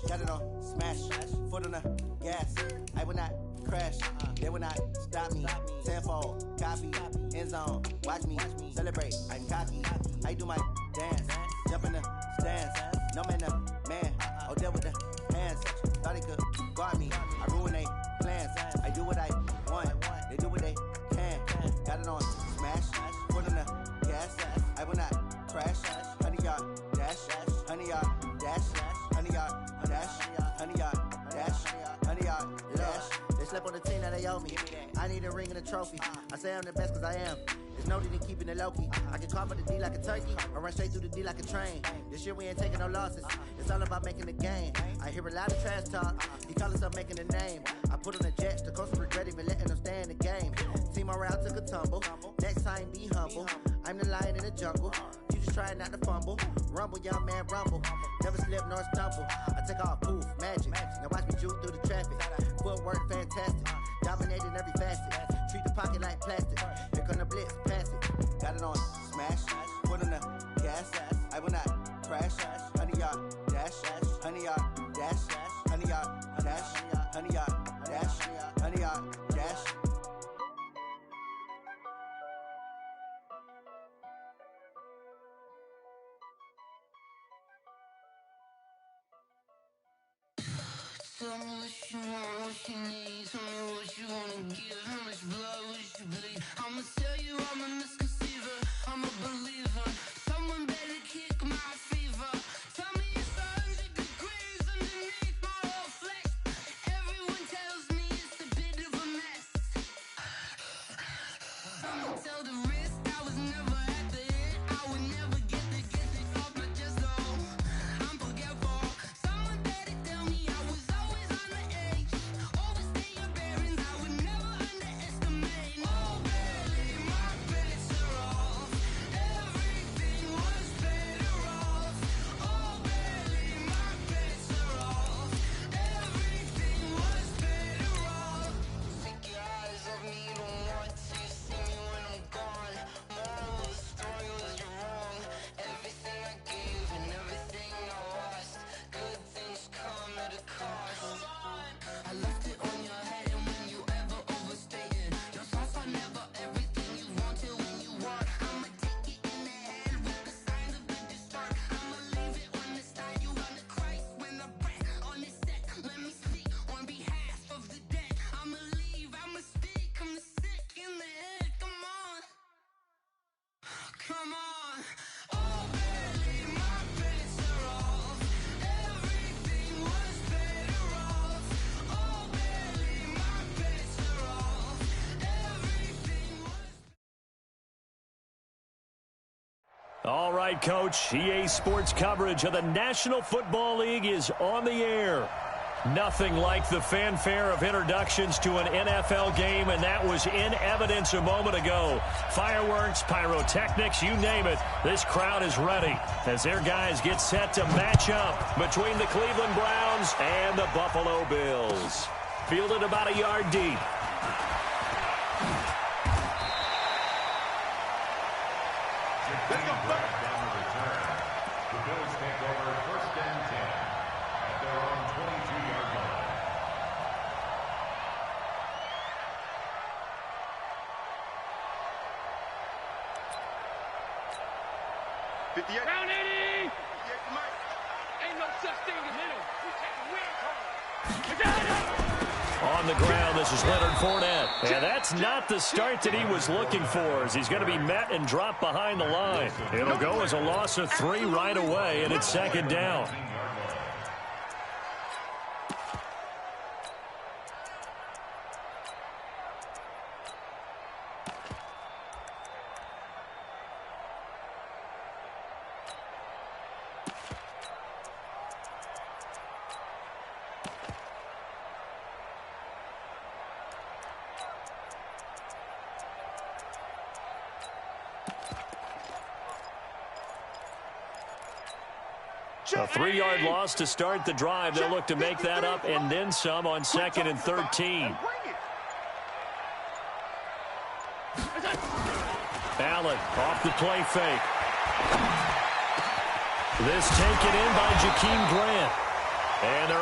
got it on smash. Foot on the gas, I will not crash. They will not stop me. Tenfold, copy, end zone. Watch me celebrate. I'm cocky. I do my dance. Jump in the stands. No man, man. Oh, there with the hands. Thought he could guard me. I ruin they plans. I do what I want. They do what they can. Got it on smash. Foot on the gas. I will not crash. 100-yard dash. 100-yard dash. 100-yard dash. 100-yard dash. 100-yard dash. They slept on the team that they owe me. I need a ring and a trophy. I say I'm the best cause I am. There's no need in keeping it low-key. I can call for the D like a turkey, or run straight through the D like a train. This year we ain't taking no losses. It's all about making the game. I hear a lot of trash talk. He call himself making a name. I put on the Jets. The coach regret even letting them stay in the game. Team morale took a tumble. Next time be humble. I'm the lion in the jungle. You just trying not to fumble. Rumble, young man, rumble. Never slip nor stumble. I take off, poof, magic. Now watch me juke through the traffic. Footwork fantastic. Dominating every facet. Treat the pocket like plastic. Here come the blitz, pass it. Got it on smash. Put on the gas. I will not crash. 100-yard dash. 100-yard dash. 100-yard dash. 100-yard dash. 100-yard dash. Tell me what you want, what you need. Tell me what you wanna give. How much blood would you bleed? I'ma tell you I'm a misconceiver. I'm a believer. Someone better kick my fever. Tell me it's 100 degrees underneath my whole flesh. Everyone tells me it's a bit of a mess. I'ma tell the risk I was never at the end. I would never get the off my chest though. I'm forgetful. Someone better tell me I was always on the edge. Overstay your bearings, I would never underestimate. Oh baby, my bets are off. Everything was better off. Oh baby, my bets are off. Everything was better off. Take your eyes off me, don't want to see me when I'm gone. Moral of the story was you're wrong. Everything I gave and everything I lost. Good things come at a cost. I left it on your head, and when you ever overstay it, your thoughts are never everything you wanted when you want. I'ma take it in the head with the signs of a distort. I'ma leave it on the side. You run the Christ when the breath on the set. Let me speak on behalf of the dead. I'ma leave, I'ma speak. I'm the sick in the head. Come on, come on. Oh baby, my bets are off. Everything was better off. Oh baby, my bets are off. Everything was. All right, Coach. EA Sports coverage of the National Football League is on the air. Nothing like the fanfare of introductions to an NFL game, and that was in evidence a moment ago. Fireworks, pyrotechnics, you name it. This crowd is ready as their guys get set to match up between the Cleveland Browns and the Buffalo Bills. Fielded about a yard deep. Down the return. The Bills take over 1st and 10 at their own 22-yard line. Round 80! Ain't no such thing as middle. We take the win call. On the ground, this is Leonard Fournette. And that's not the start that he was looking for, as he's going to be met and dropped behind the line. It'll go as a loss of 3 right away, and it's 2nd down. A 3-yard loss to start the drive. They'll look to make that up and then some on 2nd and 13. Allen off the play fake. This taken in by Jakeem Grant. And they're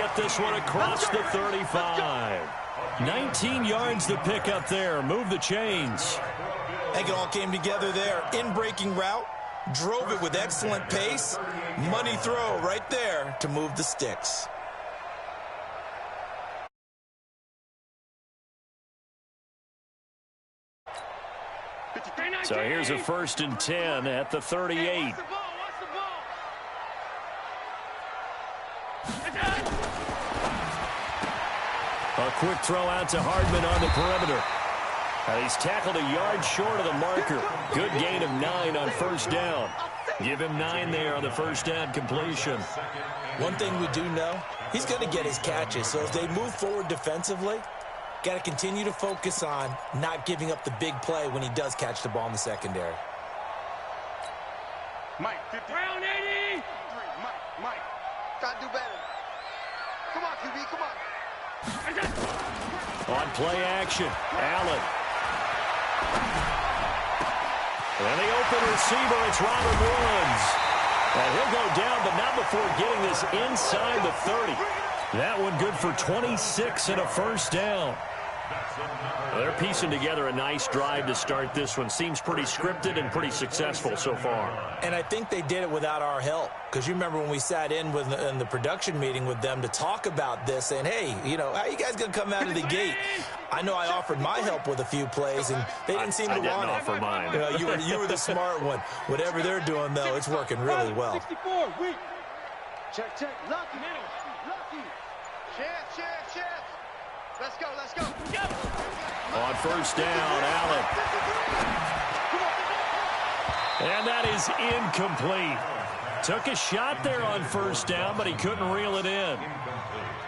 get this one across the 35. 19 yards to pick up there. Move the chains. I think it all came together there. In-breaking route, drove it with excellent pace. Money throw right there to move the sticks. So here's a 1st and 10 at the 38. A quick throw out to Hardman on the perimeter. He's tackled a yard short of the marker. Good gain of 9 on 1st down. Give him 9 there on the 1st down completion. One thing we do know, he's going to get his catches. So as they move forward defensively, got to continue to focus on not giving up the big play when he does catch the ball in the secondary. Mike, 50. Round 80. Mike. Gotta do better. Come on, QB, come on. On play action, Allen. And the open receiver, it's Robert Woods. And he'll go down, but not before getting this inside the 30. That one good for 26 and a 1st down. They're piecing together a nice drive to start this one. Seems pretty scripted and pretty successful so far. And I think they did it without our help. Because you remember when we sat in the production meeting with them to talk about this, saying, hey, you know, how are you guys going to come out of the gate? I know I offered my help with a few plays, and they didn't seem to want it. I didn't offer mine. You know, you were the smart one. Whatever they're doing, though, it's working really well. 64, weak. Check. Lucky. Chance. Let's go. On 1st down, Allen. And that is incomplete. Took a shot there on 1st down, but he couldn't reel it in.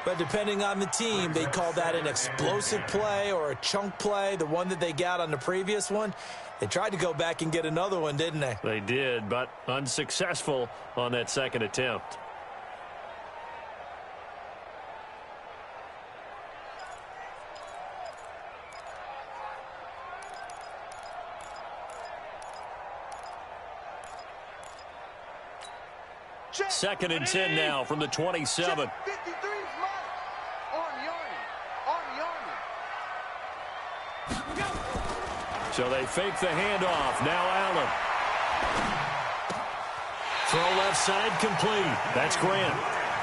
But depending on the team, they call that an explosive play or a chunk play. The one that they got on the previous one, they tried to go back and get another one, didn't they? They did, but unsuccessful on that 2nd attempt. Second and 10 now from the 27. 53 is mine. Army. So they fake the handoff. Now Allen. Throw left side complete. That's Grant.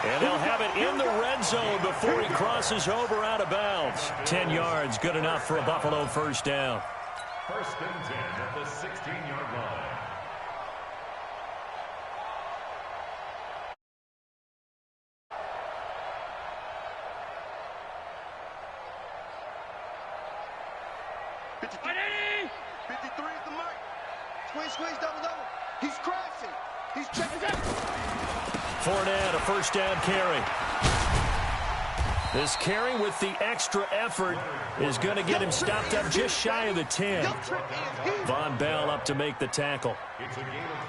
And they'll have it in the red zone before he crosses over out of bounds. 10 yards, good enough for a Buffalo 1st down. 1st and 10 at the 16-yard line. Squeeze, double. He's crashing. He's checking out. Fournette, a 1st down carry. This carry with the extra effort is going to get him stopped up just shy of the 10. Von Bell up to make the tackle.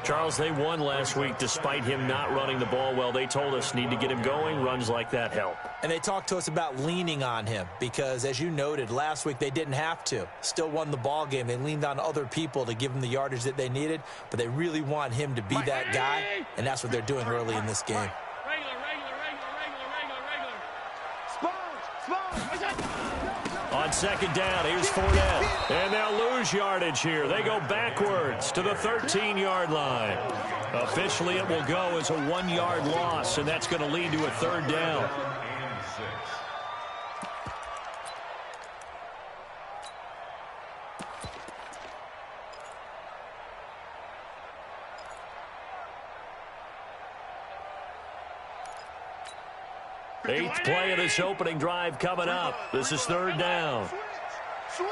Charles, they won last week despite him not running the ball well. They told us need to get him going. Runs like that help. And they talked to us about leaning on him because, as you noted, last week they didn't have to. Still won the ball game. They leaned on other people to give them the yardage that they needed, but they really want him to be that guy, and that's what they're doing early in this game. On 2nd down, here's Fournette. And they'll lose yardage here. They go backwards to the 13-yard line. Officially, it will go as a 1-yard loss, and that's going to lead to a 3rd down. Eighth play of this opening drive coming up. This is 3rd down. Switch.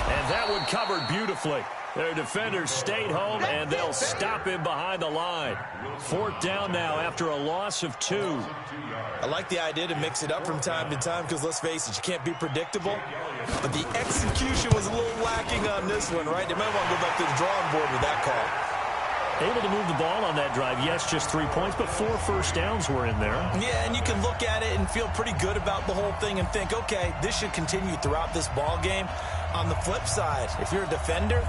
And that one covered beautifully. Their defenders stayed home, and they'll stop him behind the line. 4th down now after a loss of 2. I like the idea to mix it up from time to time because, let's face it, you can't be predictable. But the execution was a little lacking on this one, right? They might want to go back to the drawing board with that call. Able to move the ball on that drive. Yes, just 3 points, but 4 first downs were in there. Yeah, and you can look at it and feel pretty good about the whole thing and think, okay, this should continue throughout this ball game. On the flip side, if you're a defender,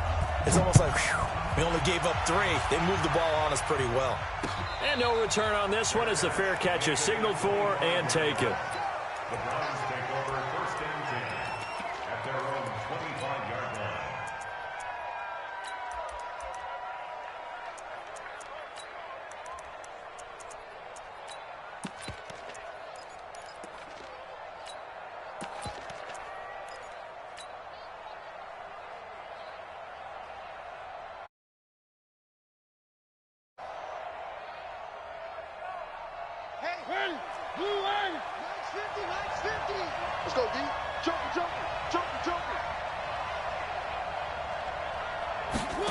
it's almost like, whew, We only gave up 3. They moved the ball on us pretty well. And no return on this one as the fair catch is signaled for and taken. The Browns take over 1st and 10 at their own 25-yard line. Ready? Blue line. Lights 50. Let's go, D. Jumping. 1,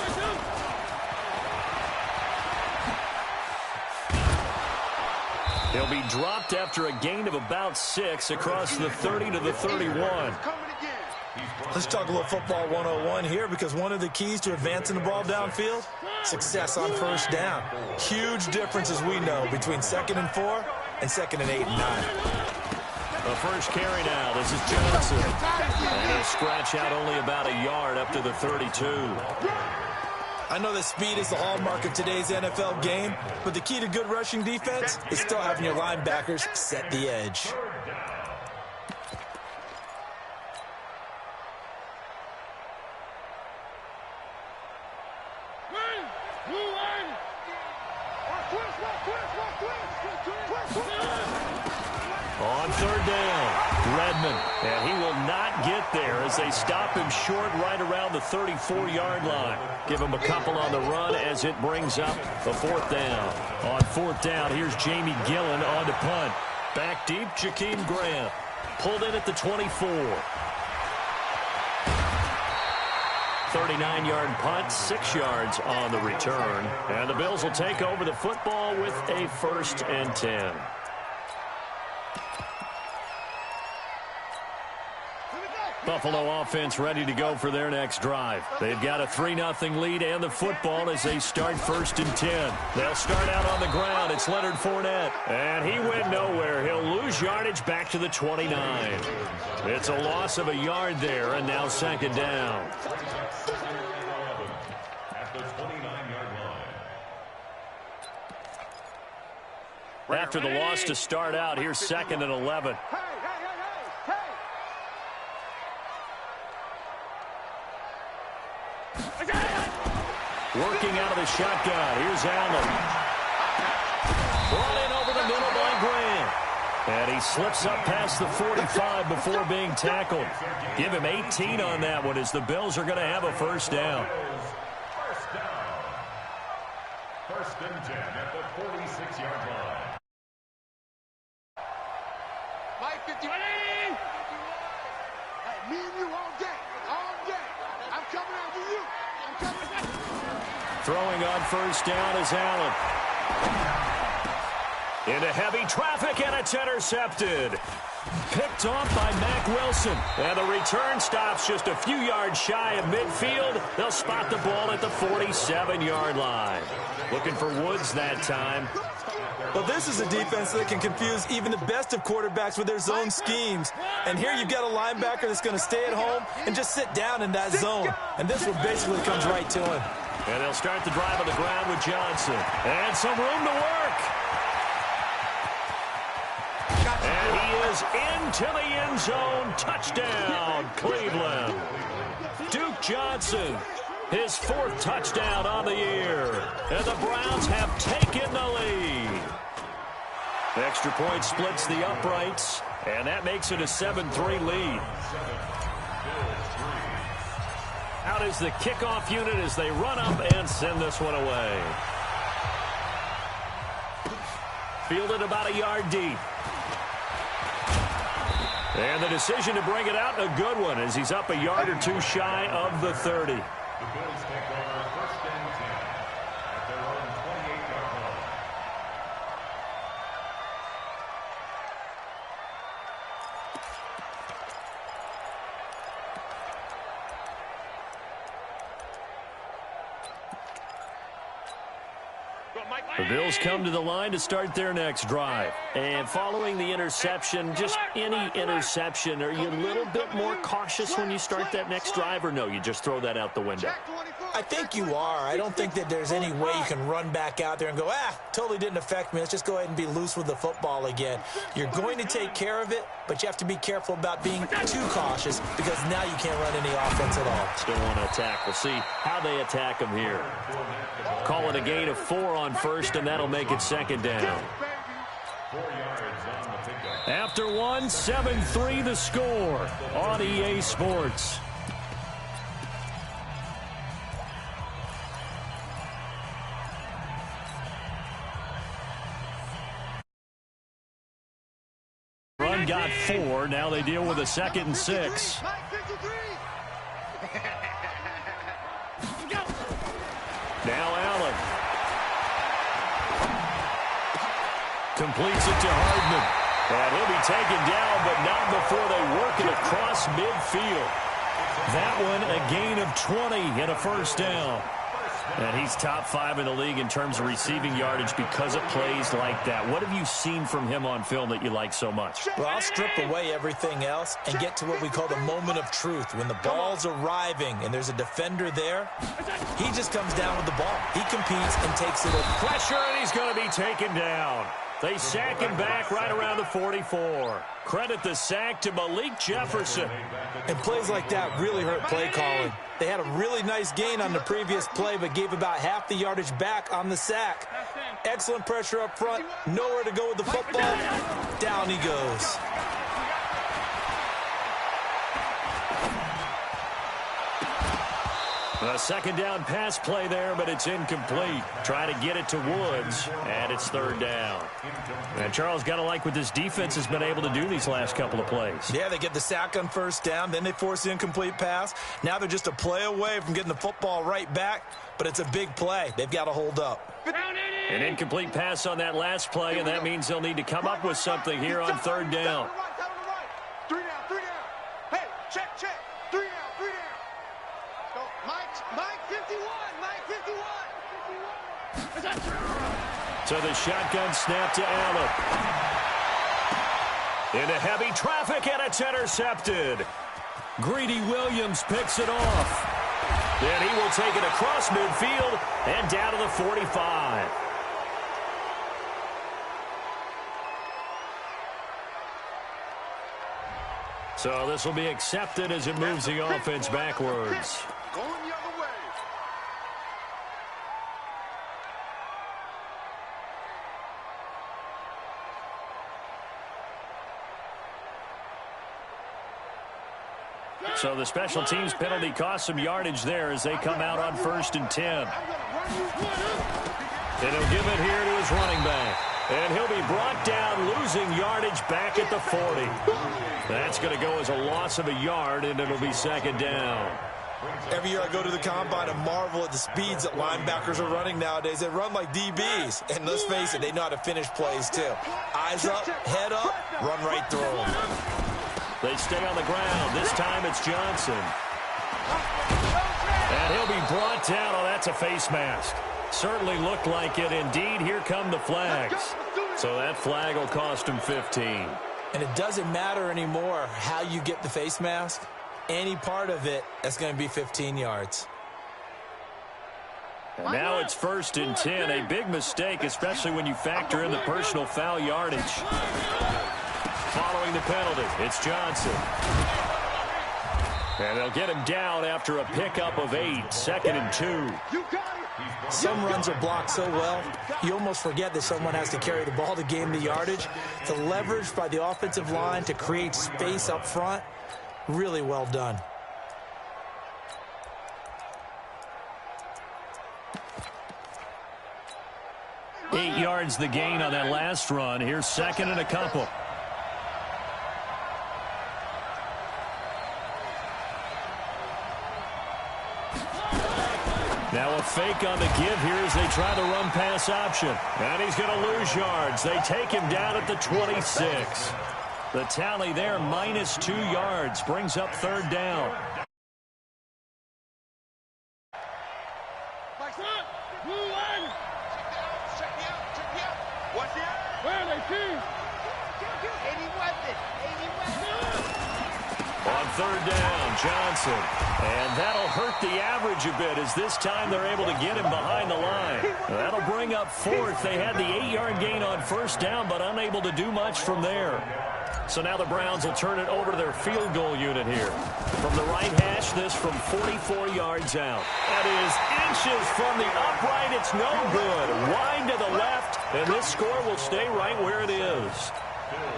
2. He'll be dropped after a gain of about 6 across the 30 to the 31. Let's talk a little football 101 here, because one of the keys to advancing the ball downfield, success on 1st down. Huge difference, as we know, between 2nd and 4 and 2nd and 8 and 9. The first carry now. This is Johnson. And he'll scratch out only about a yard up to the 32. I know that speed is the hallmark of today's NFL game, but the key to good rushing defense is still having your linebackers set the edge. On 3rd down, Redmond. And he will not get there as they stop him short right around the 34-yard line. Give him a couple on the run as it brings up the 4th down. On 4th down, here's Jamie Gillen on to punt. Back deep, Jakeem Grant. Pulled in at the 24. 39-yard punt, 6 yards on the return. And the Bills will take over the football with a 1st and 10. Buffalo offense ready to go for their next drive. They've got a 3-0 lead and the football as they start 1st and 10. They'll start out on the ground. It's Leonard Fournette. And he went nowhere. He'll lose yardage back to the 29. It's a loss of a yard there, and now 2nd down. At the 29-yard line. After the loss to start out, here's 2nd and 11. Working out of the shotgun. Here's Allen. Brought in over the middle by Grant. And he slips up past the 45 before being tackled. Give him 18 on that one as the Bills are going to have a 1st down. 1st and 10 at the 46-yard line. Mike 50. Hey, me and you all day. I'm coming after you. Throwing on 1st down is Allen. Into heavy traffic, and it's intercepted. Picked off by Mack Wilson. And the return stops just a few yards shy of midfield. They'll spot the ball at the 47-yard line. Looking for Woods that time. Well, this is a defense that can confuse even the best of quarterbacks with their zone schemes. And here you've got a linebacker that's going to stay at home and just sit down in that zone. And this one basically comes right to him. And they'll start the drive on the ground with Johnson. And some room to work. And he is into the end zone. Touchdown, Cleveland. Duke Johnson, his 4th touchdown on the year. And the Browns have taken the lead. The extra point splits the uprights, and that makes it a 7-3 lead. Out is the kickoff unit as they run up and send this one away. Fielded about a yard deep. And the decision to bring it out, a good one, as he's up a yard or 2 shy of the 30. The Bills take over 1st and 10 at their own 28-yard line. The Bills come to the line to start their next drive. And following the interception, just any interception, are you a little bit more cautious when you start that next drive, or no, you just throw that out the window? Jack 24. I think you are. I don't think that there's any way you can run back out there and go, totally didn't affect me. Let's just go ahead and be loose with the football again. You're going to take care of it, but you have to be careful about being too cautious because now you can't run any offense at all. Still want to attack. We'll see how they attack him here. Call it a gain of 4 on first, and that'll make it second down. After 1, 7-3 the score on EA Sports. Run got 4. Now they deal with a 2nd and 6. Now Allen. Completes it to Hardman. And he'll be taken down, but not before they work it across midfield. That one a gain of 20 and a first down. And he's top 5 in the league in terms of receiving yardage because of plays like that. What have you seen from him on film that you like so much? Well, I'll strip away everything else and get to what we call the moment of truth. When the ball's arriving and there's a defender there, he just comes down with the ball. He competes and takes it over. Pressure, and he's going to be taken down. They sack him back right around the 44. Credit the sack to Malik Jefferson. And plays like that really hurt play calling. They had a really nice gain on the previous play, but gave about half the yardage back on the sack. Excellent pressure up front. Nowhere to go with the football. Down he goes. A second down pass play there, but it's incomplete. Trying to get it to Woods, and it's 3rd down. And Charles, got to like what this defense has been able to do these last couple of plays. Yeah, they get the sack on first down, then they force the incomplete pass. Now they're just a play away from getting the football right back, but it's a big play. They've got to hold up. An incomplete pass on that last play, and that means they'll need to come up with something here on 3rd down. 3 down, 3 down. Hey, check. 3 down, 3 down. Go, Mike 51, Mike 51. So the shotgun snap to Allen. Into heavy traffic, and it's intercepted. Greedy Williams picks it off. Then he will take it across midfield and down to the 45. So this will be accepted as it moves the offense backwards. Going the other way. So the special teams penalty cost some yardage there as they come out on 1st and 10. And he'll give it here to his running back. And he'll be brought down, losing yardage back at the 40. That's going to go as a loss of a yard, and it'll be 2nd down. Every year I go to the combine and marvel at the speeds that linebackers are running nowadays. They run like DBs. And let's face it, they know how to finish plays too. Eyes up, head up, run right through them. They stay on the ground. This time it's Johnson. And he'll be brought down. Oh, that's a face mask. Certainly looked like it. Indeed, here come the flags. So that flag will cost him 15. And it doesn't matter anymore how you get the face mask. Any part of it, that's going to be 15 yards. And now it's 1st and 10. A big mistake, especially when you factor in the personal foul yardage. Following the penalty, it's Johnson. And they'll get him down after a pickup of 8, 2nd and 2. Some runs are blocked so well, you almost forget that someone has to carry the ball to gain the yardage. The leverage by the offensive line to create space up front, really well done. Eight yards the gain on that last run. Here's 2nd and a couple. Now a fake on the give here as they try the run-pass option. And he's going to lose yards. They take him down at the 26. The tally there, -2 yards, brings up 3rd down. On third down, Johnson. And that'll hurt the average a bit as this time they're able to get him behind the line. That'll bring up fourth. They had the 8-yard gain on first down, but unable to do much from there. So now the Browns will turn it over to their field goal unit here. From the right hash, this from 44 yards out. That is inches from the upright. It's no good. Wide to the left, and this score will stay right where it is.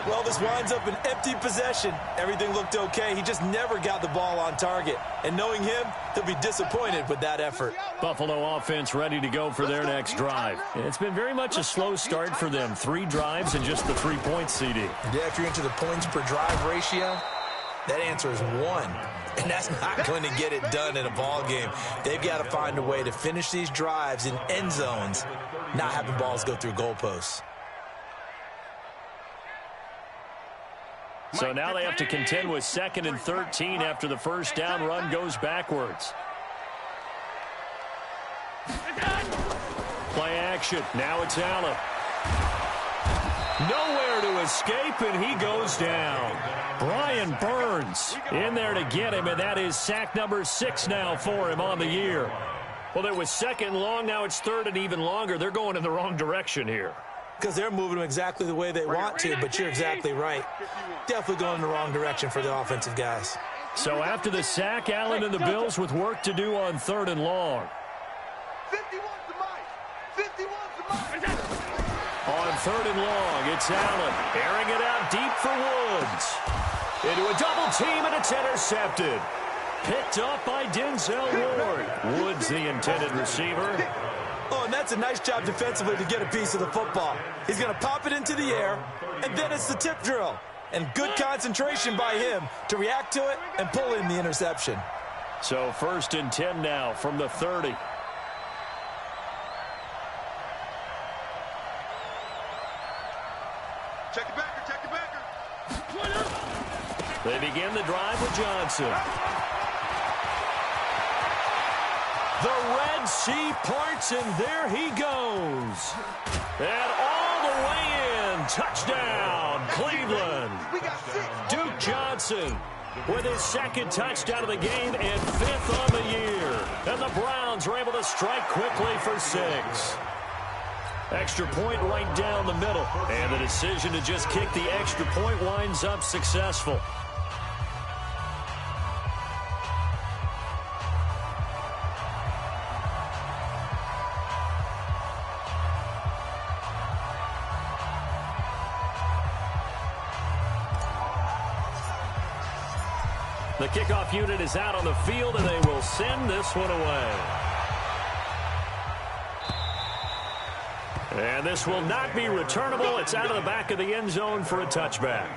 Well, this winds up an empty possession. Everything looked okay. He just never got the ball on target. And knowing him, he'll be disappointed with that effort. Buffalo offense ready to go for their next drive. It's been very much a slow start for them. 3 drives and just the 3 points, CD. Yeah, if you're into the points per drive ratio, that answer is 1. And that's not going to get it done in a ball game. They've got to find a way to finish these drives in end zones, not having balls go through goalposts. So now they have to contend with 2nd and 13 after the first down run goes backwards. Play action. Now it's Allen. Nowhere to escape, and he goes down. Brian Burns in there to get him, and that is sack number 6 now for him on the year. Well, it was 2nd and long. Now it's 3rd and even longer. They're going in the wrong direction here. Because they're moving them exactly the way they want to, but you're exactly right. Definitely going in the wrong direction for the offensive guys. So after the sack, Allen and the Bills with work to do on 3rd and long. 51's the mic. 51's the mic. On 3rd and long, it's Allen airing it out deep for Woods. Into a double team, and it's intercepted. Picked up by Denzel Ward. Woods, the intended receiver. Oh, and that's a nice job defensively to get a piece of the football. He's going to pop it into the air, and then it's the tip drill. And good concentration by him to react to it and pull in the interception. So 1st and 10 now from the 30. Check the backer, check the backer. They begin the drive with Johnson. The Red Sea parts, and there he goes. And all the way in. Touchdown, Cleveland. Duke Johnson with his 2nd touchdown of the game and 5th on the year. And the Browns are able to strike quickly for 6. Extra point right down the middle. And the decision to just kick the extra point winds up successful. The kickoff unit is out on the field, and they will send this one away. And this will not be returnable. It's out of the back of the end zone for a touchback.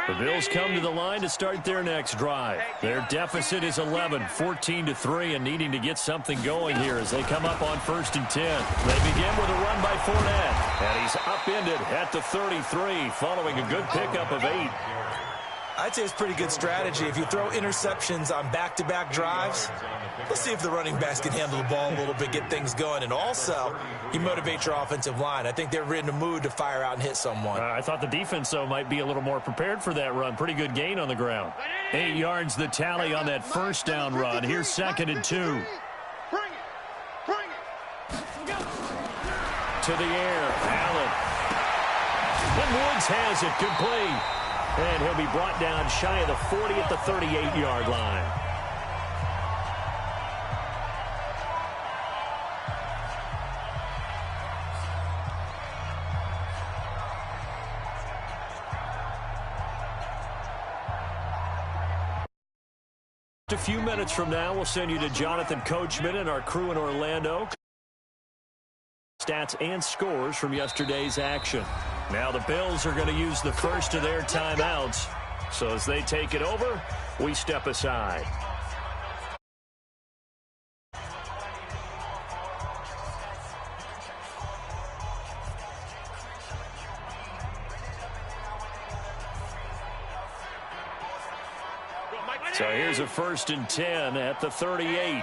The Bills come to the line to start their next drive. Their deficit is 11, 14-3, and needing to get something going here as they come up on 1st and 10. They begin with a run by Fournette, and he's upended at the 33 following a good pickup of 8. I'd say it's pretty good strategy. If you throw interceptions on back-to-back drives, let's see if the running backs can handle the ball a little bit, get things going. And also, you motivate your offensive line. I think they're in a mood to fire out and hit someone. I thought the defense, though, might be a little more prepared for that run. Pretty good gain on the ground. 8 yards the tally on that first down run. Here's 2nd and 2. Bring it. Bring it. To the air, Allen. And Woods has it complete. And he'll be brought down shy of the 40 at the 38-yard line. A few minutes from now, we'll send you to Jonathan Coachman and our crew in Orlando. Stats and scores from yesterday's action. Now the Bills are going to use the first of their timeouts. So as they take it over, we step aside. So here's a 1st and 10 at the 38.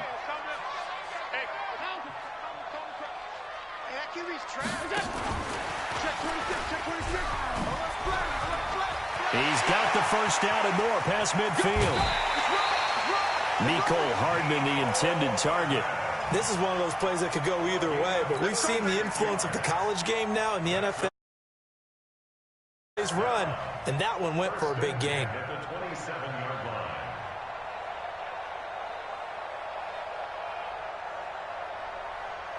He's got the first down and more past midfield. Mecole Hardman, the intended target. This is one of those plays that could go either way, but we've seen the influence of the college game now in the NFL run, and that one went for a big gain.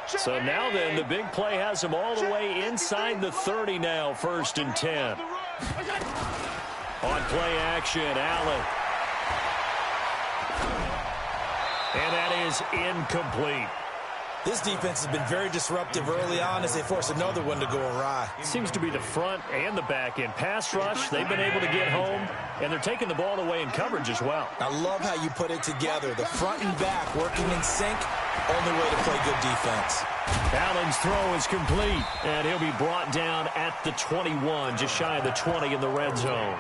So now then, the big play has him all the way inside the 30 now, 1st and 10. On play action, Allen. And that is incomplete. This defense has been very disruptive early on as they force another one to go awry. Seems to be the front and the back end. Pass rush, they've been able to get home, and they're taking the ball away in coverage as well. I love how you put it together. The front and back working in sync, only way to play good defense. Allen's throw is complete, and he'll be brought down at the 21, just shy of the 20 in the red zone.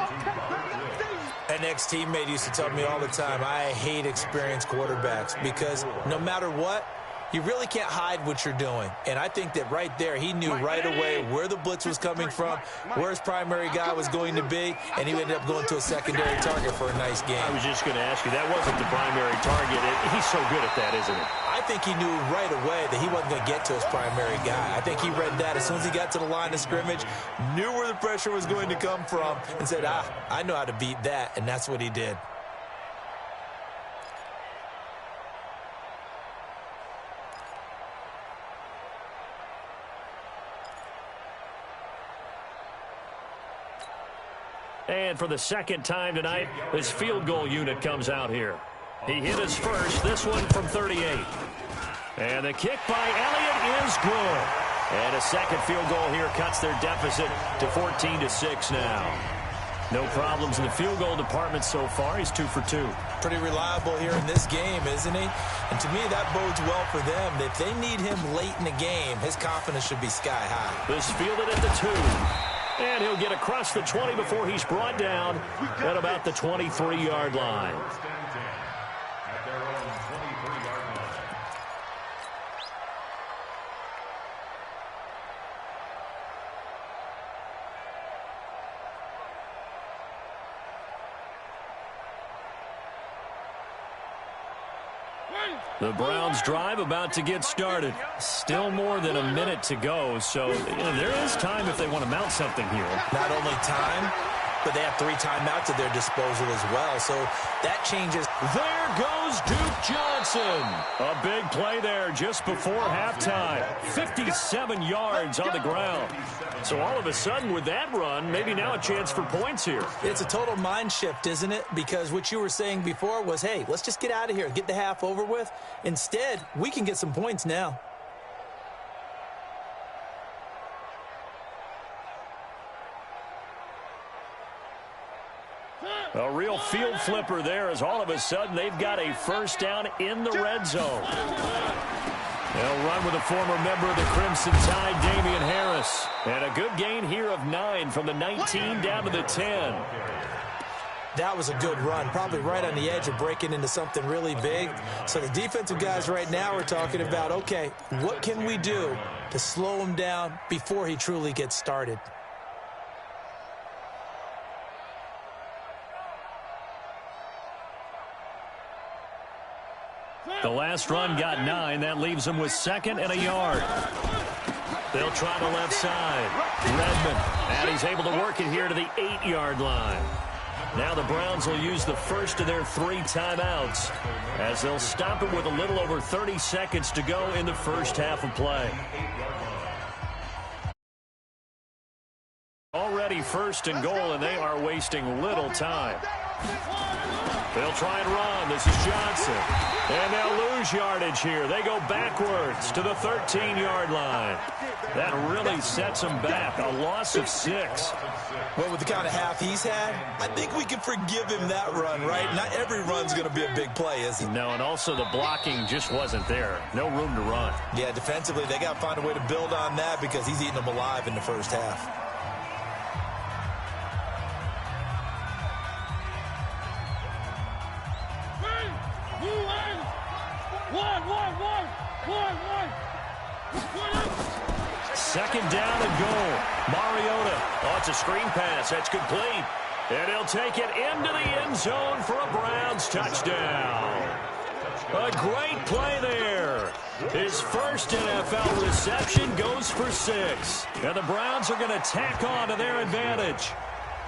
An ex-teammate used to tell me all the time, I hate experienced quarterbacks because no matter what, you really can't hide what you're doing. And I think that right there, he knew right away where the blitz was coming from, where his primary guy was going to be, and he ended up going to a secondary target for a nice game. I was just going to ask you, that wasn't the primary target. He's so good at that, isn't he? I think he knew right away that he wasn't going to get to his primary guy. I think he read that as soon as he got to the line of scrimmage, knew where the pressure was going to come from, and said, I know how to beat that, and that's what he did. And for the second time tonight, his field goal unit comes out here. He hit his first, this one from 38. And the kick by Elliott is good. And a second field goal here cuts their deficit to 14-6 now. No problems in the field goal department so far. He's 2 for 2. Pretty reliable here in this game, isn't he? And to me, that bodes well for them. If they need him late in the game, his confidence should be sky high. This fielded at the 2. And he'll get across the 20 before he's brought down at about the 23-yard line. The Browns drive about to get started. Still more than a minute to go, so there is time if they want to mount something here. Not only time, but they have 3 timeouts at their disposal as well, so that changes. There goes Duke Johnson. A big play there just before halftime. 57 yards on the ground. So all of a sudden with that run, maybe now a chance for points here. It's a total mind shift, isn't it? Because what you were saying before was, hey, let's just get out of here, get the half over with. Instead, we can get some points now. A real field flipper there as all of a sudden they've got a first down in the red zone. They'll run with a former member of the Crimson Tide, Damian Harris. And a good gain here of 9 from the 19 down to the 10. That was a good run, probably right on the edge of breaking into something really big. So the defensive guys right now are talking about, okay, what can we do to slow him down before he truly gets started? The last run got 9. That leaves them with 2nd and a yard. They'll try the left side. Redmond, and he's able to work it here to the 8-yard line. Now the Browns will use the first of their 3 timeouts as they'll stop it with a little over 30 seconds to go in the first half of play. Already 1st and goal, and they are wasting little time. They'll try and run. This is Johnson. And they'll lose yardage here. They go backwards to the 13-yard line. That really sets them back. A loss of 6. Well, with the kind of half he's had, I think we can forgive him that run, right? Not every run's going to be a big play, is it? No, and also the blocking just wasn't there. No room to run. Yeah, defensively, they got to find a way to build on that because he's eating them alive in the first half. Second down and goal. Mariota. Oh, it's a screen pass. That's complete. And he'll take it into the end zone for a Browns touchdown. A great play there. His first NFL reception goes for 6. And the Browns are going to tack on to their advantage.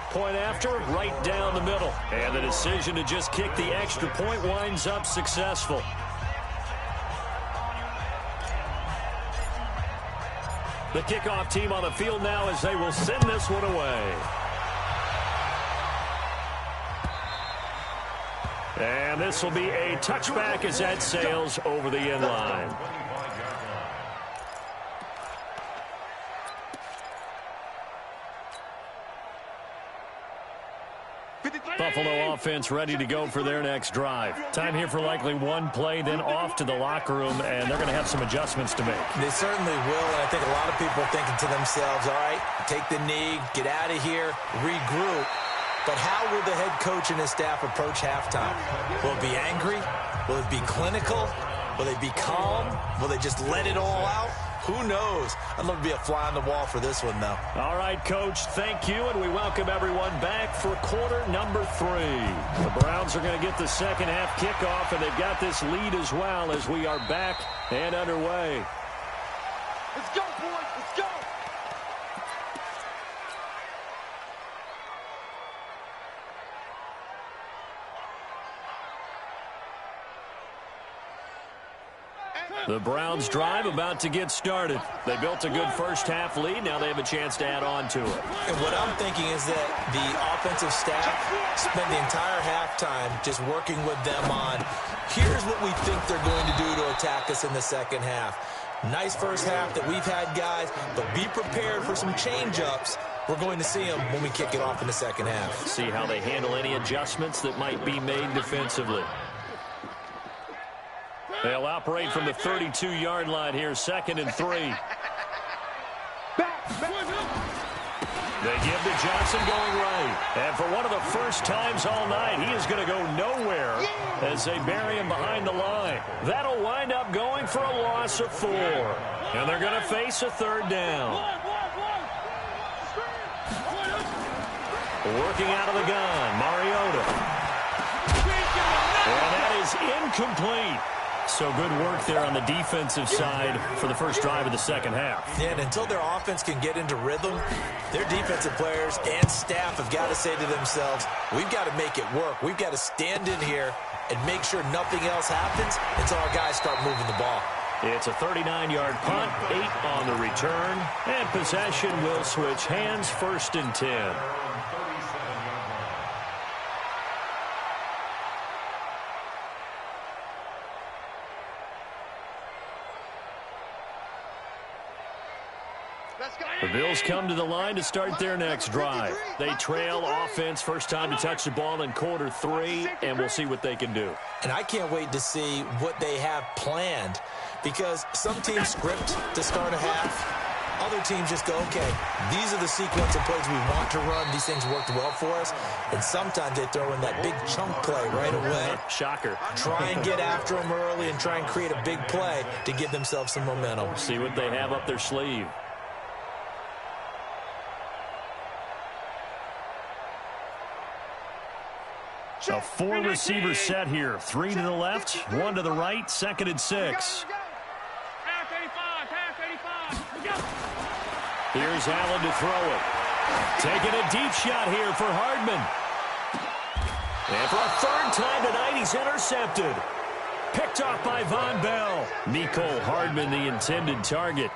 Point after, right down the middle. And the decision to just kick the extra point winds up successful. The kickoff team on the field now as they will send this one away. And this will be a touchback as that sails over the end line. Buffalo offense ready to go for their next drive. Time here for likely one play, then off to the locker room, and they're going to have some adjustments to make. They certainly will, and I think a lot of people are thinking to themselves, all right, take the knee, get out of here, regroup. But how will the head coach and his staff approach halftime? Will it be angry? Will it be clinical? Will they be calm? Will they just let it all out? Who knows? I'd love to be a fly on the wall for this one, though. All right, Coach, thank you, and we welcome everyone back for quarter number 3. The Browns are going to get the second half kickoff, and they've got this lead as well as we are back and underway. Let's go, boys. Let's go. The Browns drive about to get started. They built a good first half lead. Now they have a chance to add on to it. And what I'm thinking is that the offensive staff spent the entire halftime just working with them on, here's what we think they're going to do to attack us in the second half. Nice first half that we've had, guys, but be prepared for some change-ups. We're going to see them when we kick it off in the second half. See how they handle any adjustments that might be made defensively. They'll operate from the 32-yard line here, 2nd and 3. They give to Johnson going right. And for one of the first times all night, he is going to go nowhere as they bury him behind the line. That'll wind up going for a loss of 4. And they're going to face a 3rd down. Working out of the gun, Mariota. And that is incomplete. So good work there on the defensive side for the first drive of the second half. Yeah, and until their offense can get into rhythm, their defensive players and staff have got to say to themselves, we've got to make it work. We've got to stand in here and make sure nothing else happens until our guys start moving the ball. It's a 39-yard punt, 8 on the return, and possession will switch hands, 1st and 10. The Bills come to the line to start their next drive. They trail offense, first time to touch the ball in quarter 3, and we'll see what they can do. And I can't wait to see what they have planned, because some teams script to start a half. Other teams just go, okay, these are the sequence of plays we want to run. These things worked well for us. And sometimes they throw in that big chunk play right away. Shocker. Try and get after them early and try and create a big play to give themselves some momentum. See what they have up their sleeve. A 4-receiver set here. 3 to the left, 1 to the right, 2nd and 6. Here's Allen to throw it. Taking a deep shot here for Hardman. And for a 3rd time tonight, he's intercepted. Picked off by Von Bell. Mecole Hardman, the intended target.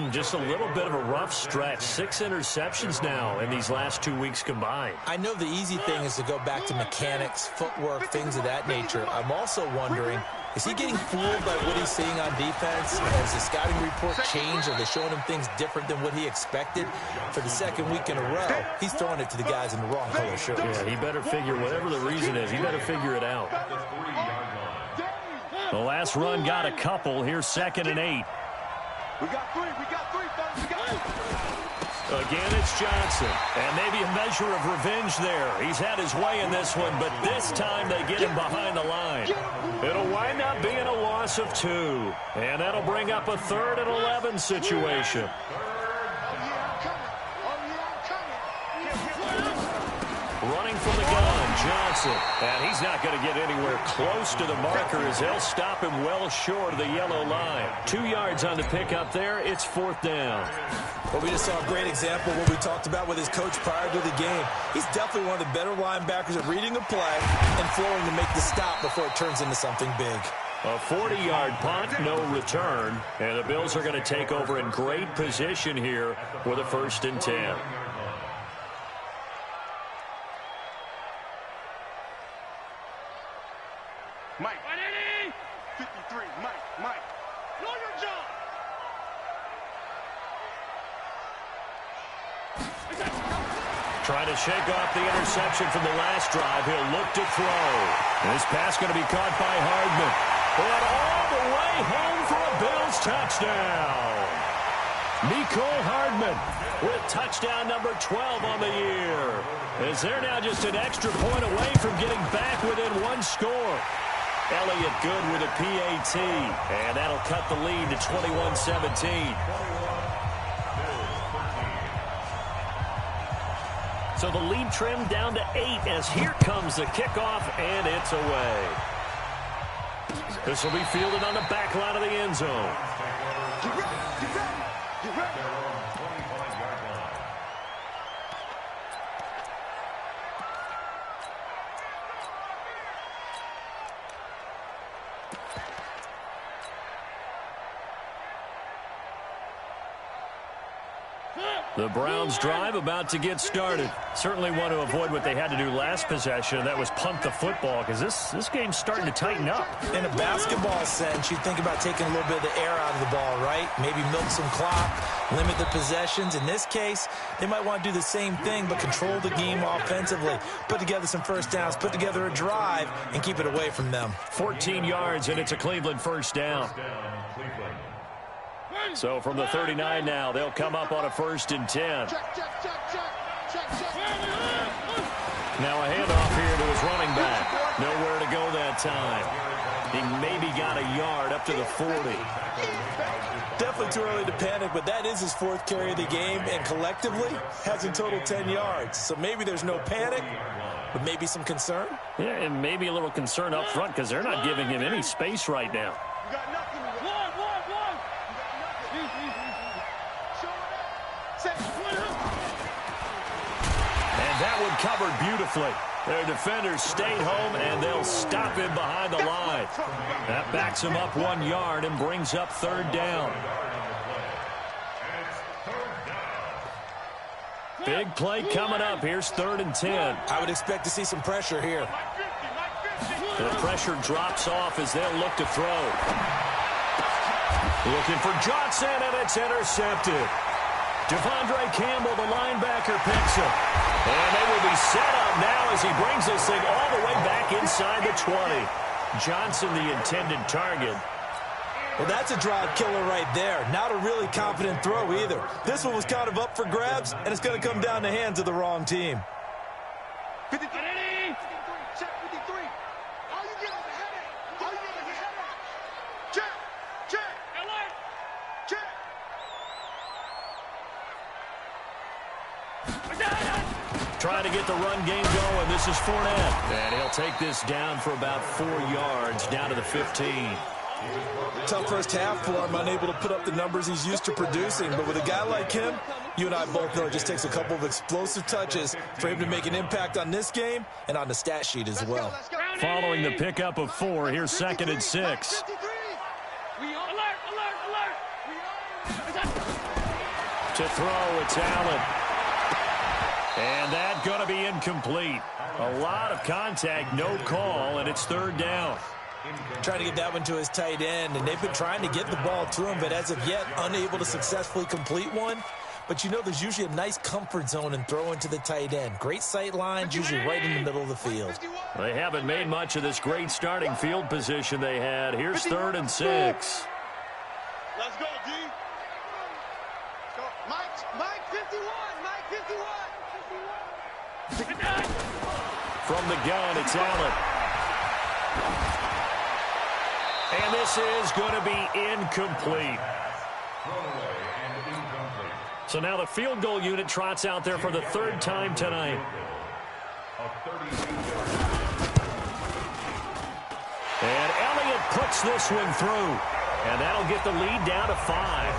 Just a little bit of a rough stretch. 6 interceptions now in these last 2 weeks combined. I know the easy thing is to go back to mechanics, footwork, things of that nature. I'm also wondering, is he getting fooled by what he's seeing on defense? Has the scouting report changed? Are they showing him things different than what he expected? For the 2nd week in a row, he's throwing it to the guys in the wrong color shirts. Yeah, he better figure, whatever the reason is, he better figure it out. The last run got a couple. Here's 2nd and 8. We got 3, fellas, we got 3. Again, it's Johnson. And maybe a measure of revenge there. He's had his way in this one, but this time they get him behind the line. It'll wind up being a loss loss of 2. And that'll bring up a 3rd and 11 situation. Running from the gun, Johnson. And he's not going to get anywhere close to the marker as they'll stop him well short of the yellow line. 2 yards on the pickup there. It's 4th down. Well, we just saw a great example of what we talked about with his coach prior to the game. He's definitely one of the better linebackers at reading a play and flowing to make the stop before it turns into something big. A 40-yard punt, no return. And the Bills are going to take over in great position here with a 1st and 10. Mike. 53, Mike. Know your job. Trying to shake off the interception from the last drive. He'll look to throw. This pass going to be caught by Hardman. But all the way home for a Bills touchdown. Nicole Hardman with touchdown number 12 on the year. As they're now just an extra point away from getting back within 1 score. Elliott good with a PAT. And that'll cut the lead to 21-17. So the lead trimmed down to 8 as here comes the kickoff, and it's away. This will be fielded on the back line of the end zone. The Browns drive about to get started. Certainly want to avoid what they had to do last possession, and that was punt the football, because this game's starting to tighten up. In a basketball sense, you think about taking a little bit of the air out of the ball, right? Maybe milk some clock, limit the possessions. In this case, they might want to do the same thing, but control the game offensively. Put together some first downs, put together a drive, and keep it away from them. 14 yards, and it's a Cleveland first down. So from the 39 now, they'll come up on a 1st and 10. Now a handoff here to his running back. Nowhere to go that time. He maybe got a yard up to the 40. Definitely too early to panic, but that is his 4th carry of the game, and collectively has in total 10 yards. So maybe there's no panic, but maybe some concern. Yeah, and maybe a little concern up front because they're not giving him any space right now. And that one covered beautifully. Their defenders stayed home, and they'll stop him behind the line. That backs him up 1 yard and brings up 3rd down. Big play coming up. Here's 3rd and 10. I would expect to see some pressure here. The pressure drops off as they'll look to throw. Looking for Johnson, and it's intercepted. Devondre Campbell, the linebacker, picks him. And they will be set up now as he brings this thing all the way back inside the 20. Johnson, the intended target. Well, that's a drive killer right there. Not a really confident throw either. This one was kind of up for grabs, and it's going to come down the hands of the wrong team. 53. Check 53. All you get is a headache. All you get is a headache. Check. Trying to get the run game going. This is Fournette. And he'll take this down for about 4 yards, down to the 15. Tough first half for him, unable to put up the numbers he's used to producing. But with a guy like him, you and I both know it just takes a couple of explosive touches for him to make an impact on this game and on the stat sheet as well. Following the pickup of 4, here's 2nd and 6. To throw, it's Allen. And that's going to be incomplete. A lot of contact, no call, and it's 3rd down. Trying to get that one to his tight end, and they've been trying to get the ball to him, but as of yet, unable to successfully complete one. But you know there's usually a nice comfort zone in throwing to the tight end. Great sight lines, usually right in the middle of the field. They haven't made much of this great starting field position they had. Here's 3rd and 6. Let's go, D. Let's go. Mike 51. Mike 51. From the gun, it's Allen. And this is going to be incomplete. So now the field goal unit trots out there for the third time tonight. And Elliott puts this one through. And that'll get the lead down to 5.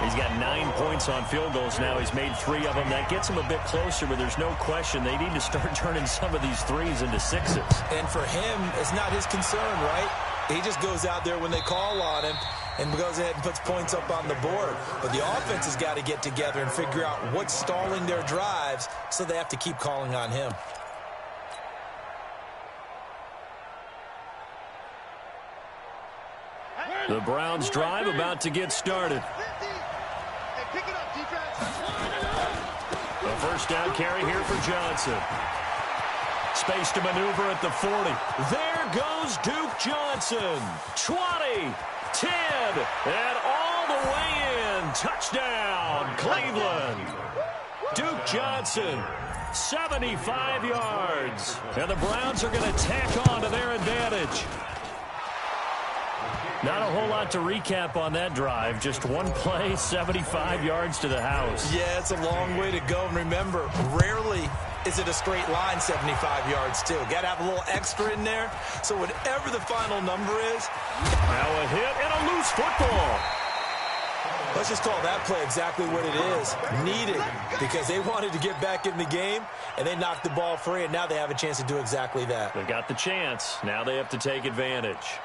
He's got 9 points on field goals now. He's made 3 of them. That gets him a bit closer, but there's no question they need to start turning some of these threes into 6s. And for him, it's not his concern, right? He just goes out there when they call on him and goes ahead and puts points up on the board. But the offense has got to get together and figure out what's stalling their drives, so they have to keep calling on him. The Browns drive about to get started. A first down carry here for Johnson. Space to maneuver at the 40. There goes Duke Johnson. 20, 10, and all the way in. Touchdown, Cleveland. Duke Johnson, 75 yards. And the Browns are going to tack on to their advantage. Not a whole lot to recap on that drive. Just one play, 75 yards to the house. Yeah, it's a long way to go. And remember, rarely is it a straight line 75 yards, too. Got to have a little extra in there. So whatever the final number is. Now a hit and a loose football. Let's just call that play exactly what it is. Needed, because they wanted to get back in the game, and they knocked the ball free, and now they have a chance to do exactly that. They got the chance. Now they have to take advantage.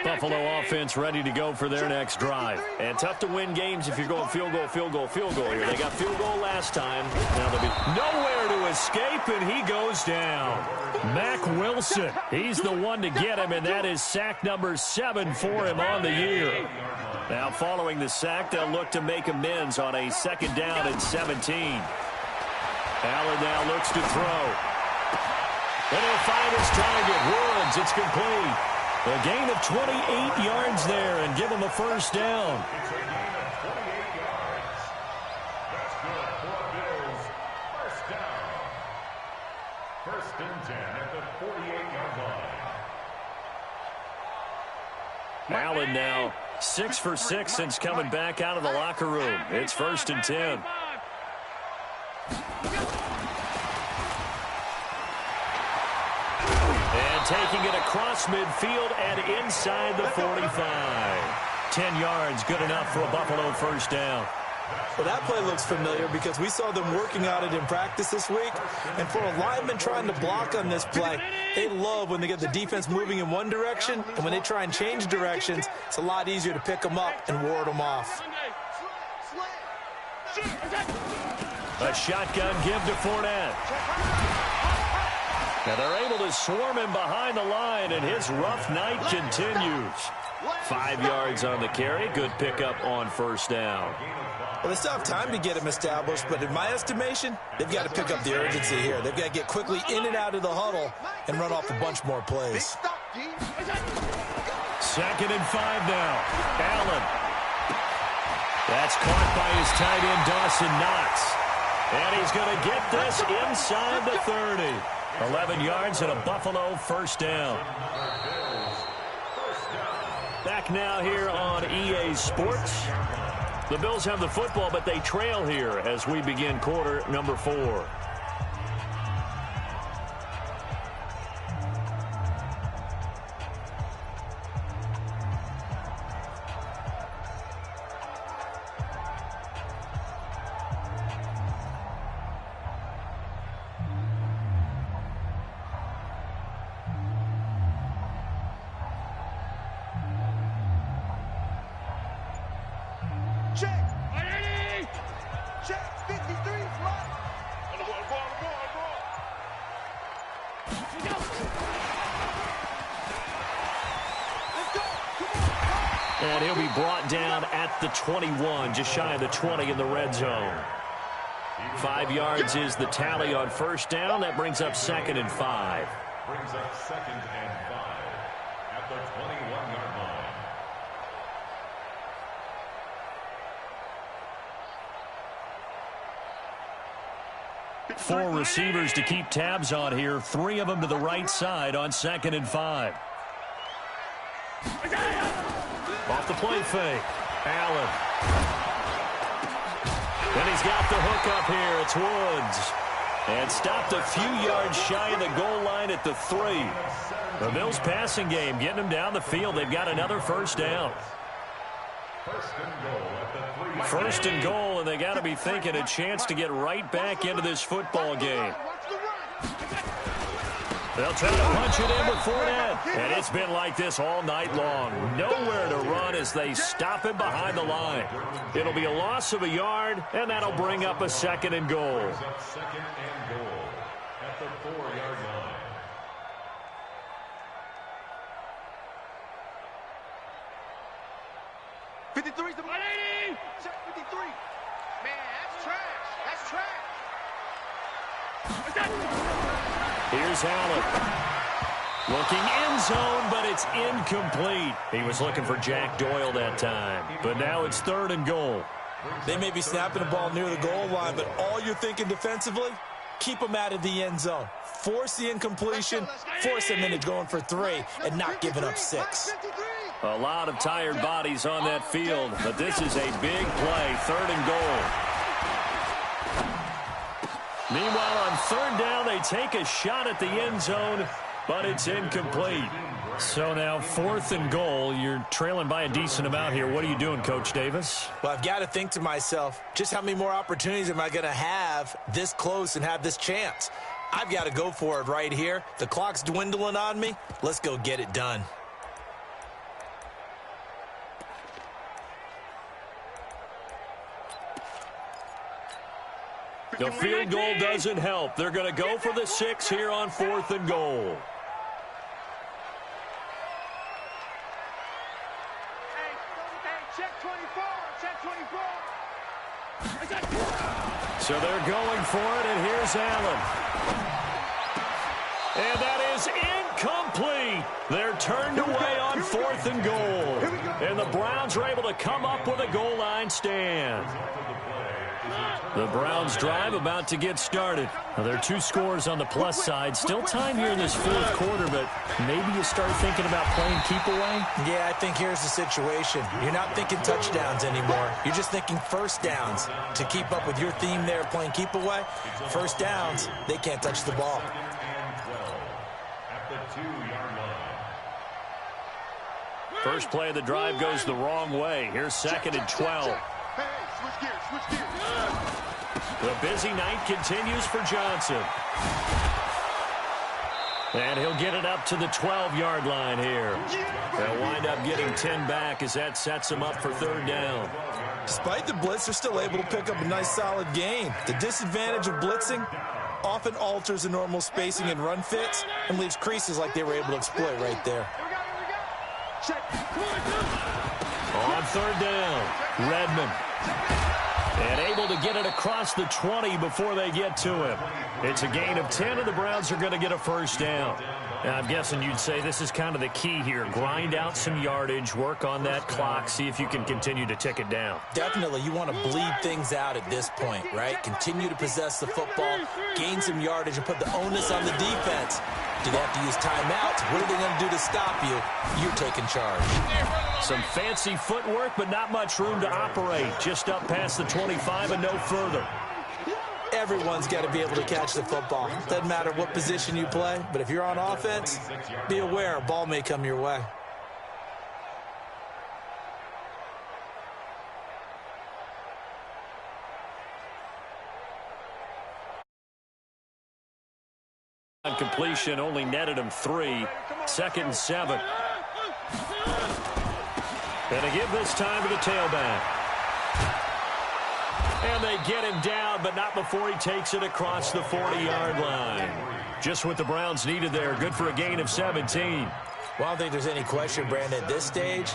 Buffalo offense ready to go for their next drive. And tough to win games if you're going field goal, field goal, field goal here. They got field goal last time. Now they'll be nowhere to escape, and he goes down. Mack Wilson, he's the one to get him, and that is sack number 7 for him on the year. Now following the sack, they'll look to make amends on a second down and 17. Allen now looks to throw. And he'll find his target. Woods, it's complete. A gain of 28 yards there and give him a first down. It's a gain of 28 yards. That's good for Bills. First down. First and 10 at the 48-yard line. Allen now 6 for 6 since coming back out of the locker room. It's first and 10. And taking it across midfield and inside the 45. 10 yards, good enough for a Buffalo first down. Well, that play looks familiar because we saw them working on it in practice this week. And for a lineman trying to block on this play, they love when they get the defense moving in one direction. And when they try and change directions, it's a lot easier to pick them up and ward them off. A shotgun give to Fournette. Now they're able to swarm him behind the line, and his rough night continues. 5 yards on the carry. Good pickup on first down. Well, they still have time to get him established, but in my estimation, they've got to pick up the urgency here. They've got to get quickly in and out of the huddle and run off a bunch more plays. 2nd and 5 now. Allen. That's caught by his tight end, Dawson Knox. And he's going to get this inside the 30. 11 yards and a Buffalo first down. Back now here on EA Sports. The Bills have the football, but they trail here as we begin quarter number 4. Check 53, right. On the ball. And he'll be brought down at the 21, just shy of the 20 in the red zone. 5 yards is the tally on first down. That brings up 2nd and 5. Brings up 2nd and 5 at the 21-yard line. 4 receivers to keep tabs on here. 3 of them to the right side on 2nd and 5. Off the play fake. Allen. And he's got the hook up here. It's Woods. And stopped a few yards shy of the goal line at the 3. The Bills passing game getting them down the field. They've got another first down. First and goal, and they got to be thinking a chance to get right back into this football game. They'll try to punch it in with Fournette. And it's been like this all night long. Nowhere to run as they stop him behind the line. It'll be a loss of a yard, and that'll bring up a 2nd and goal. 2nd and goal at the 4-yard line. '53's the 180. Check 53. Man, that's trash. That's trash. Here's Allen. Looking end zone, but it's incomplete. He was looking for Jack Doyle that time. But now it's 3rd and goal. They may be snapping the ball near the goal line, but all you're thinking defensively, keep them out of the end zone. Force the incompletion, force them into going for 3, and not giving up 6. A lot of tired bodies on that field, but this is a big play, 3rd and goal. Meanwhile, on 3rd down, they take a shot at the end zone, but it's incomplete. So now 4th and goal. You're trailing by a decent amount here. What are you doing, Coach Davis? Well, I've got to think to myself, just how many more opportunities am I going to have this close and have this chance? I've got to go for it right here. The clock's dwindling on me. Let's go get it done. The field goal doesn't help. They're going to go for the 6 here on 4th and goal. Check 24. Check 24. So they're going for it, and here's Allen. And that is incomplete. They're turned away on 4th and goal. And the Browns are able to come up with a goal line stand. The Browns drive about to get started. Now, there are 2 scores on the plus side. Still time here in this 4th quarter, but maybe you start thinking about playing keep away? Yeah, I think here's the situation. You're not thinking touchdowns anymore. You're just thinking first downs. To keep up with your theme there, playing keep away, first downs, they can't touch the ball. At the 2-yard line. First play of the drive goes the wrong way. Here's 2nd and 12. Hey, switch gears, switch gears. The busy night continues for Johnson. And he'll get it up to the 12-yard line here. They'll wind up getting 10 back as that sets him up for 3rd down. Despite the blitz, they're still able to pick up a nice, solid gain. The disadvantage of blitzing often alters the normal spacing and run fits and leaves creases like they were able to exploit right there. Check. On 3rd down, Redmond. And able to get it across the 20 before they get to him. It's a gain of 10, and the Browns are going to get a first down. Now, I'm guessing you'd say this is kind of the key here. Grind out some yardage, work on that clock, see if you can continue to tick it down. Definitely, you want to bleed things out at this point, right? Continue to possess the football, gain some yardage, and put the onus on the defense. Do they have to use timeouts? What are they going to do to stop you? You're taking charge. Some fancy footwork, but not much room to operate. Just up past the 25 and no further. Everyone's got to be able to catch the football. Doesn't matter what position you play, but if you're on offense, be aware a ball may come your way. On completion, only netted him 3. 2nd and 7. And they give this time to the tailback. And they get him down, but not before he takes it across the 40-yard line. Just what the Browns needed there. Good for a gain of 17. Well, I don't think there's any question, Brandon, at this stage.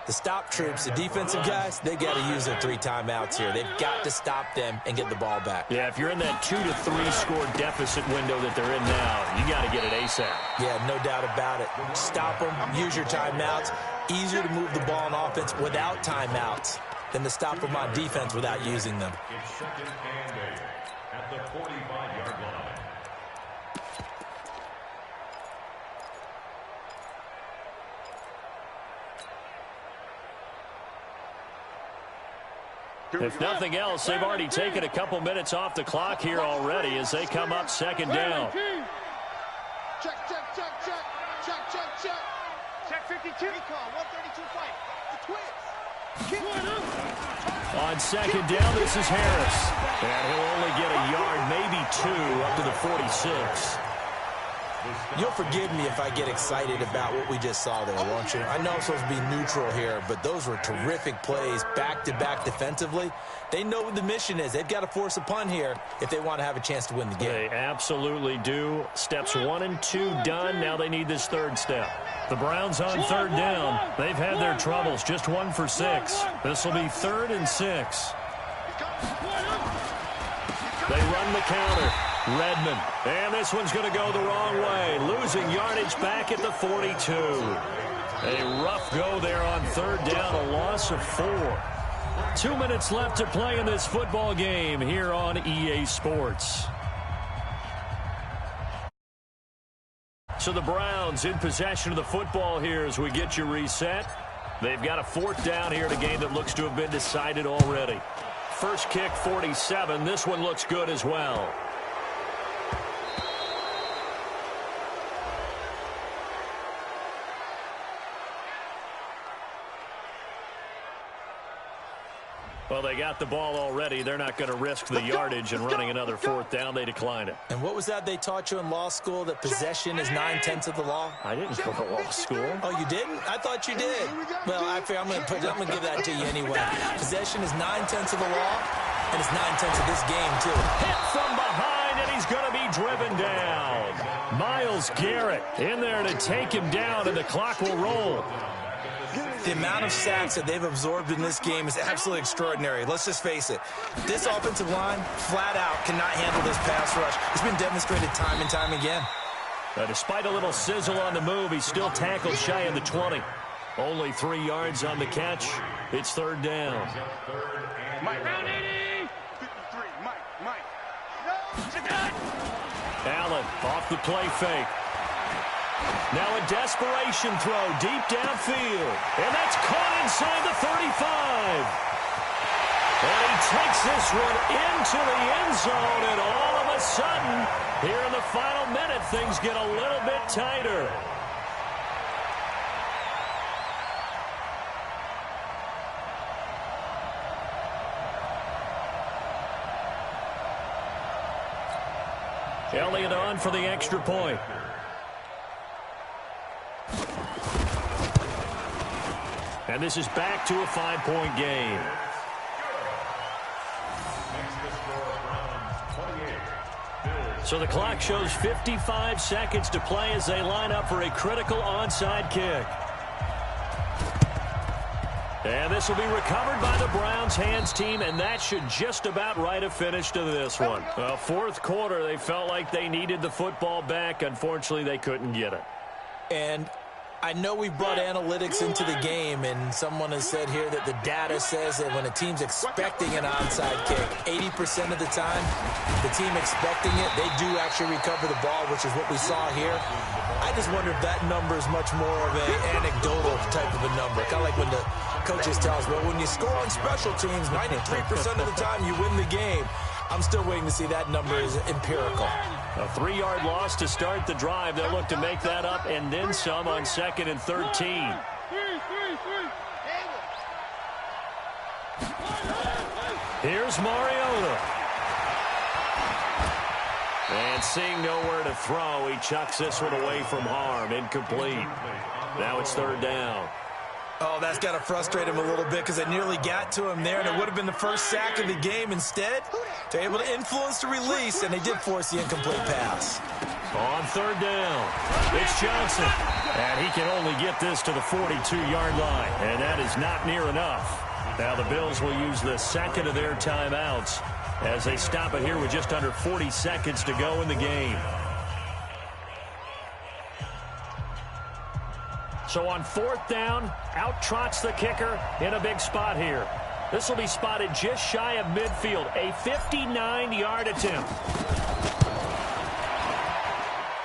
The stop troops, the defensive guys, they got to use their 3 timeouts here. They've got to stop them and get the ball back. Yeah, if you're in that 2 to 3 score deficit window that they're in now, you got to get it ASAP. Yeah, no doubt about it. Stop them, use your timeouts. Easier to move the ball on offense without timeouts than to stop them on defense without using them. It's 2nd and 8 at the 45-yard line. If nothing else, they've already taken a couple minutes off the clock here already as they come up second down. Check, check, check, check. Check, check, check. Check 52. Recon, 132 fight. The twins. On second down, this is Harris. And he'll only get a yard, maybe two, up to the 46. You'll forgive me if I get excited about what we just saw there, won't you? I know I'm supposed to be neutral here, but those were terrific plays back-to-back defensively. They know what the mission is. They've got to force a punt here if they want to have a chance to win the game. They absolutely do. Steps 1 and 2 done. Now they need this third step. The Browns on third down. They've had their troubles. Just 1 for 6. This will be 3rd and 6. They run the counter. Redmond. And this one's going to go the wrong way. Losing yardage back at the 42. A rough go there on third down. A loss of 4. 2 minutes left to play in this football game here on EA Sports. So the Browns in possession of the football here as we get you reset. They've got a 4th down here in a game that looks to have been decided already. First kick, 47. This one looks good as well. Well, they got the ball already. They're not going to risk the yardage and running another 4th down. They decline it. And what was that they taught you in law school, that possession is 9/10 of the law? I didn't go to law school. Oh, you didn't? I thought you did. Well, I'm going to give that to you anyway. Possession is 9/10 of the law, and it's 9/10 of this game, too. Hit from behind, and he's going to be driven down. Myles Garrett in there to take him down, and the clock will roll. The amount of sacks that they've absorbed in this game is absolutely extraordinary. Let's just face it. This offensive line, flat out, cannot handle this pass rush. It's been demonstrated time and time again. Despite a little sizzle on the move, he's still tackled shy of the 20. Only 3 yards on the catch. It's 3rd down. Mike, round 80. 53, Mike. Allen off the play fake. Now a desperation throw deep downfield. And that's caught inside the 35. And he takes this one into the end zone. And all of a sudden, here in the final minute, things get a little bit tighter. Elliott on for the extra point. And this is back to a 5-point game. So the clock shows 55 seconds to play as they line up for a critical onside kick. And this will be recovered by the Browns hands team, and that should just about write a finish to this one. 4th quarter, they felt like they needed the football back. Unfortunately, they couldn't get it. And I know we brought analytics into the game, and someone has said here that the data says that when a team's expecting an onside kick, 80% of the time, the team expecting it, they do actually recover the ball, which is what we saw here. I just wonder if that number is much more of an anecdotal type of a number. Kind of like when the coaches tell us, well, when you score on special teams, 93% of the time you win the game. I'm still waiting to see that number is empirical. A 3-yard loss to start the drive. They'll look to make that up and then some on 2nd and 13. Here's Mariota. And seeing nowhere to throw, he chucks this one away from harm. Incomplete. Now it's 3rd down. Oh, that's got to frustrate him a little bit because they nearly got to him there, and it would have been the first sack of the game. Instead, they're able to influence the release, and they did force the incomplete pass. On 3rd down, it's Johnson. And he can only get this to the 42-yard line, and that is not near enough. Now the Bills will use the 2nd of their timeouts as they stop it here with just under 40 seconds to go in the game. So on 4th down, out trots the kicker in a big spot here. This will be spotted just shy of midfield. A 59-yard attempt.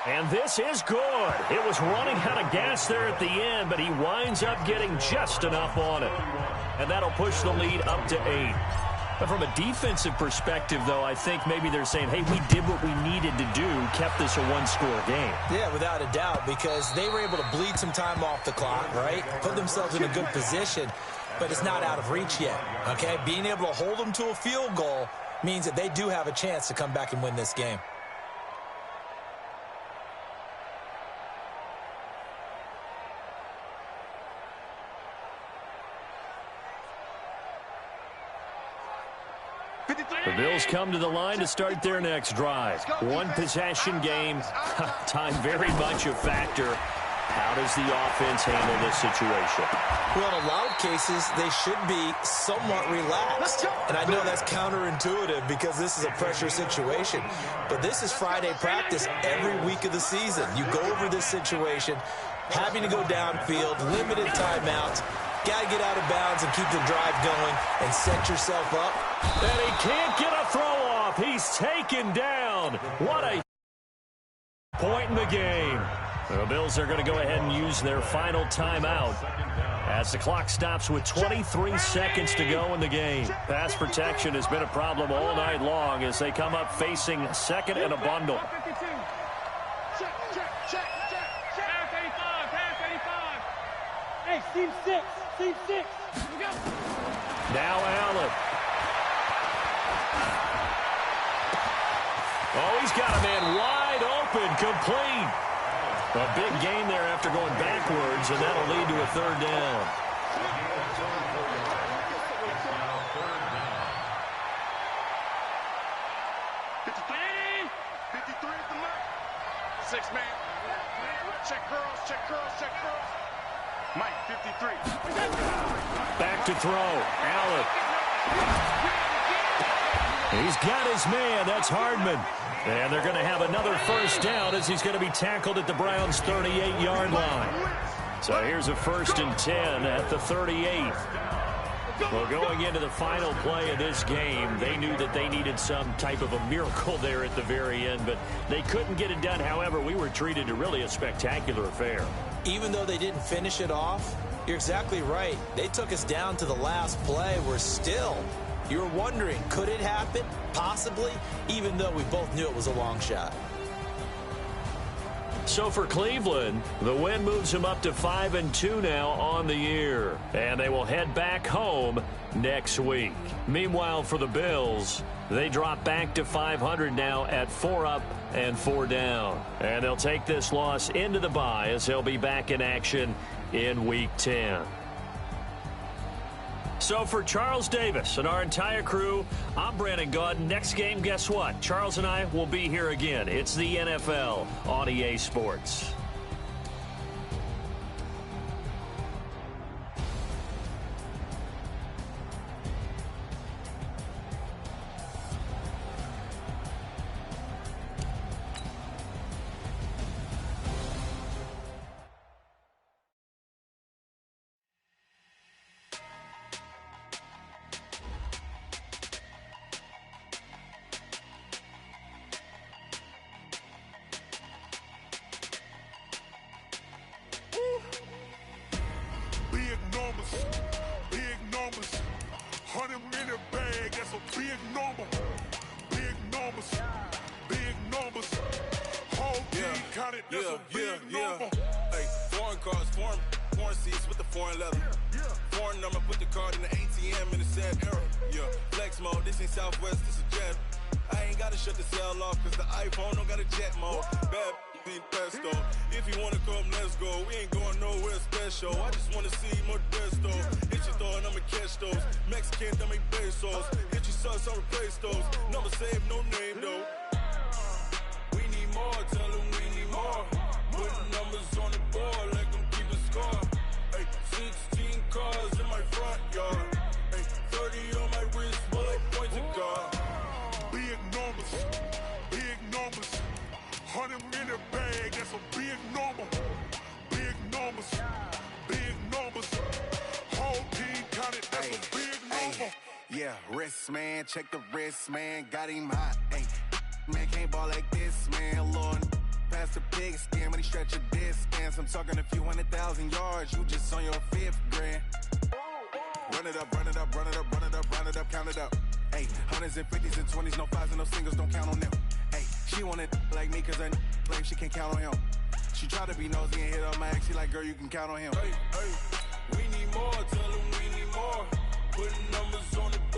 And this is good. It was running out of gas there at the end, but he winds up getting just enough on it. And that'll push the lead up to 8. But from a defensive perspective, though, I think maybe they're saying, hey, we did what we needed to do, kept this a one-score game. Yeah, without a doubt, because they were able to bleed some time off the clock, right? Put themselves in a good position, but it's not out of reach yet, okay? Being able to hold them to a field goal means that they do have a chance to come back and win this game. The Bills come to the line to start their next drive. One-possession game. Time very much a factor. How does the offense handle this situation? Well, in a lot of cases, they should be somewhat relaxed. And I know that's counterintuitive because this is a pressure situation. But this is Friday practice every week of the season. You go over this situation, having to go downfield, limited timeouts. Got to get out of bounds and keep the drive going and set yourself up. And he can't get a throw off. He's taken down. What a point in the game. The Bills are going to go ahead and use their final timeout as the clock stops with 23 seconds to go in the game. Pass protection has been a problem all night long as they come up facing second and a bundle. Hey, Team 6. Team 6. Now Allen. Oh, he's got a man wide open, complete. A big gain there after going backwards, and that'll lead to a third down. Six-man. Check girls, check girls, check girls. Mike, 53. Back to throw. Allen. He's got his man. That's Hardman. And they're going to have another first down as he's going to be tackled at the Browns' 38-yard line. So here's a 1st and 10 at the 38. Well, going into the final play of this game, they knew that they needed some type of a miracle there at the very end, but they couldn't get it done. However, we were treated to really a spectacular affair. Even though they didn't finish it off, you're exactly right. They took us down to the last play. We're still, you're wondering, could it happen? Possibly, even though we both knew it was a long shot. So for Cleveland, the win moves them up to 5-2 now on the year. And they will head back home next week. Meanwhile, for the Bills, they drop back to 500 now at 4 up and 4 down. And they'll take this loss into the bye as they'll be back in action in Week 10. So for Charles Davis and our entire crew, I'm Brandon Gaudin. Next game, guess what? Charles and I will be here again. It's the NFL on EA Sports. Hey, foreign cars, foreign seats with the foreign leather. Foreign number, put the card in the ATM in the sad era. Yeah, flex mode, this ain't Southwest, this is jet. I ain't gotta shut the cell off, cause the iPhone don't got a jet mode. Bad being pesto. If you wanna come, let's go. We ain't going nowhere special. I just wanna see more Modesto. Hit your thought, I'ma catch those. Mexican, that make pesos. Hit your sauce, I'll replace those. Number save, no name though. We need more, tell them we need more. Putting numbers on the board like I'm keeping score. Hey, 16 cars in my front yard. Hey, 30 on my wrist while I point to God. Big numbers, big numbers. 100 in the bag, that's a big number. Big numbers, big numbers. Whole team counted, that's a big number. Yeah, wrist, man, check the wrist, man, got him hot. Hey, man, can't ball like this, man, Lord. Past the pig skin when he stretch a distance. I'm talking a few 100,000 yards, you just on your 5th grand. Run it up, run it up, run it up, run it up, run it up, count it up. Hey, hundreds and 50s and 20s, no 5s and no singles, don't count on them. Hey, she want it like me cause her claim she can't count on him. She try to be nosy and hit up my ex, she like, girl, you can count on him. Hey, hey, we need more, tell them we need more. Putting numbers on the